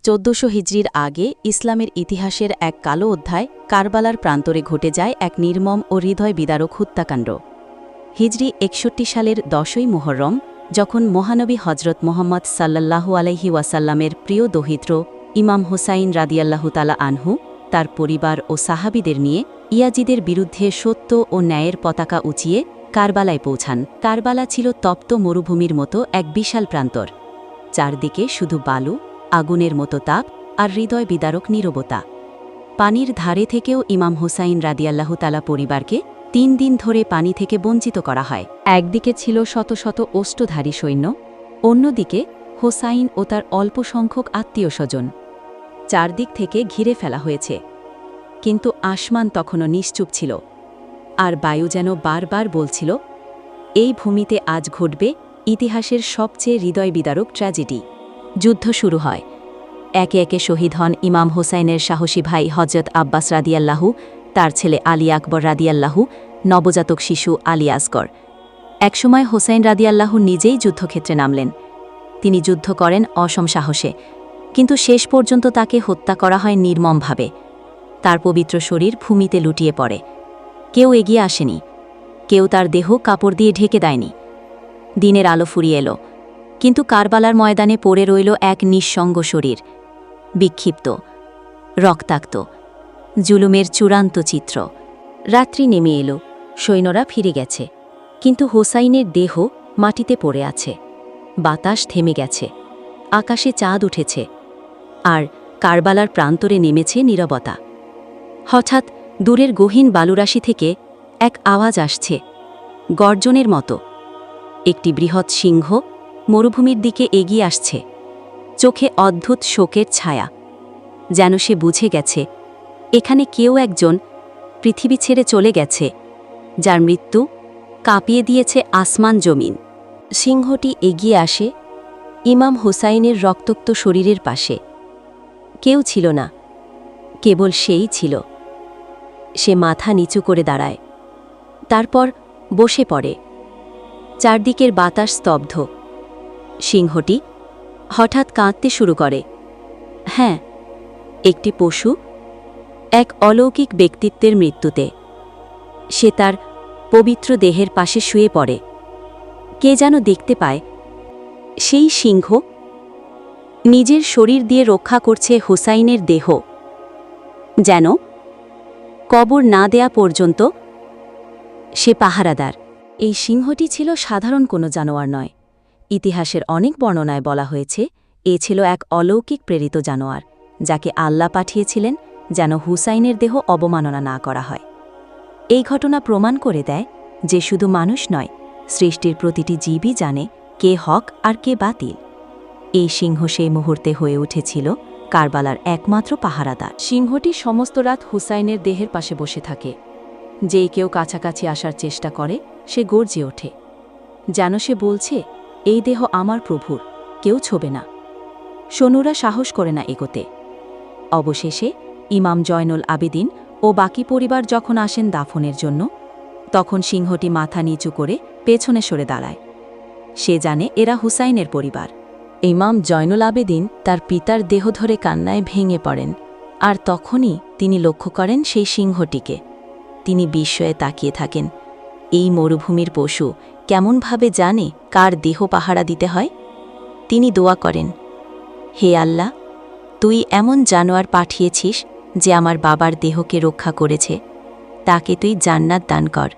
1400 হিজরির আগে ইসলামের ইতিহাসের এক কালো অধ্যায় কারবালার প্রান্তরে ঘটে যায় এক নির্মম ও হৃদয় বিদারক হত্যাকাণ্ড। হিজরি 61 সালের 10ই মুহররম, যখন মহানবী হজরত মোহাম্মদ সাল্লাল্লাহু আলাইহি ওয়াসাল্লামের প্রিয় দৌহিত্র ইমাম হুসাইন রাদিয়াল্লাহু তাআলা আনহু তার পরিবার ও সাহাবীদের নিয়ে ইয়াজিদের বিরুদ্ধে সত্য ও ন্যায়ের পতাকা উঁচিয়ে কারবালায় পৌঁছান। কারবালা ছিল তপ্ত মরুভূমির মতো এক বিশাল প্রান্তর। চারদিকে শুধু বালু, আগুনের মতো তাপ আর হৃদয় বিদারক নীরবতা। পানির ধারে থেকেও ইমাম হুসাইন রাদিয়াল্লাহু তাআলা পরিবারকে 3 দিন ধরে পানি থেকে বঞ্চিত করা হয়। একদিকে ছিল শত শত অষ্টধারী সৈন্য, অন্যদিকে হোসাইন ও তার অল্প সংখ্যক আত্মীয় স্বজন। চারদিক থেকে ঘিরে ফেলা হয়েছে, কিন্তু আসমান তখনও নিশ্চুপ ছিল, আর বায়ু যেন বারবার বলছিল, এই ভূমিতে আজ ঘটবে ইতিহাসের সবচেয়ে হৃদয় বিদারক ট্র্যাজেডি। যুদ্ধ শুরু হয়। একে একে শহীদ হন ইমাম হোসাইনের সাহসী ভাই হজরত আব্বাস রাদিয়াল্লাহু, তার ছেলে আলী আকবর রাদিয়াল্লাহু, নবজাতক শিশু আলী আসগর। একসময় হোসাইন রাদিয়াল্লাহু নিজেই যুদ্ধক্ষেত্রে নামলেন। তিনি যুদ্ধ করেন অসম সাহসে, কিন্তু শেষ পর্যন্ত তাকে হত্যা করা হয় নির্মমভাবে। তার পবিত্র শরীর ভূমিতে লুটিয়ে পড়ে। কেউ এগিয়ে আসেনি, কেউ তার দেহ কাপড় দিয়ে ঢেকে দেয়নি। দিনের আলো ফুরিয়ে এলো, কিন্তু কারবালার ময়দানে পড়ে রইল এক নিঃসঙ্গ শরীর, বিক্ষিপ্ত, রক্তাক্ত, জুলুমের চূড়ান্ত চিত্র। রাত্রি নেমে এলো, সৈন্যরা ফিরে গেছে, কিন্তু হোসাইনের দেহ মাটিতে পড়ে আছে। বাতাস থেমে গেছে, আকাশে চাঁদ উঠেছে, আর কারবালার প্রান্তরে নেমেছে নীরবতা। হঠাৎ দূরের গহীন বালুরাশি থেকে এক আওয়াজ আসছে, গর্জনের মতো। একটি বৃহৎ সিংহ মরুভূমির দিকে এগিয়ে আসছে, চোখে অদ্ভুত শোকের ছায়া, যেন সে বুঝে গেছে এখানে কেউ একজন পৃথিবী ছেড়ে চলে গেছে, যার মৃত্যু কাঁপিয়ে দিয়েছে আসমান জমিন। সিংহটি এগিয়ে আসে ইমাম হুসাইনের রক্তাক্ত শরীরের পাশে। কেউ ছিল না, কেবল সেই ছিল। সে মাথা নিচু করে দাঁড়ায়, তারপর বসে পড়ে। চারদিকের বাতাস স্তব্ধ। সিংহটি হঠাৎ কাঁদতে শুরু করে। হ্যাঁ, একটি পশু, এক অলৌকিক ব্যক্তিত্বের মৃত্যুতে। সে তার পবিত্র দেহের পাশে শুয়ে পড়ে। কে যেন দেখতে পায় সেই সিংহ নিজের শরীর দিয়ে রক্ষা করছে হুসাইনের দেহ, যেন কবর না দেয়া পর্যন্ত সে পাহারাদার। এই সিংহটি ছিল সাধারণ কোনো জানোয়ার নয়। ইতিহাসের অনেক বর্ণনায় বলা হয়েছে এ ছিল এক অলৌকিক প্রেরিত জানোয়ার, যাকে আল্লাহ পাঠিয়েছিলেন যেন হুসাইনের দেহ অবমাননা না করা হয়। এই ঘটনা প্রমাণ করে দেয় যে শুধু মানুষ নয়, সৃষ্টির প্রতিটি জীবই জানে কে হক আর কে বাতিল। এই সিংহ সেই মুহূর্তে হয়ে উঠেছিল কারবালার একমাত্র পাহারাদার। সিংহটি সমস্ত রাত হুসাইনের দেহের পাশে বসে থাকে। যেই কেউ কাছাকাছি আসার চেষ্টা করে সে গর্জে ওঠে, যেন সে বলছে, এই দেহ আমার প্রভুর, কেউ ছোবে না। সৈন্যরা সাহস করে না এগোতে। অবশেষে ইমাম জয়নুল আবেদিন ও বাকি পরিবার যখন আসেন দাফনের জন্য, তখন সিংহটি মাথা নিচু করে পেছনে সরে দাঁড়ায়। সে জানে এরা হুসাইনের পরিবার। ইমাম জয়নুল আবেদিন তার পিতার দেহ ধরে কান্নায় ভেঙে পড়েন, আর তখনই তিনি লক্ষ্য করেন সেই সিংহটিকে। তিনি বিস্ময়ে তাকিয়ে থাকেন। এই মরুভূমির পশু কেমনভাবে জানে কার দেহ পাহারা দিতে হয়? তিনি দোয়া করেন, হে আল্লাহ, তুই এমন জানোয়ার পাঠিয়েছিস যে আমার বাবার দেহকে রক্ষা করেছে, তাকে তুই জান্নাত দান কর।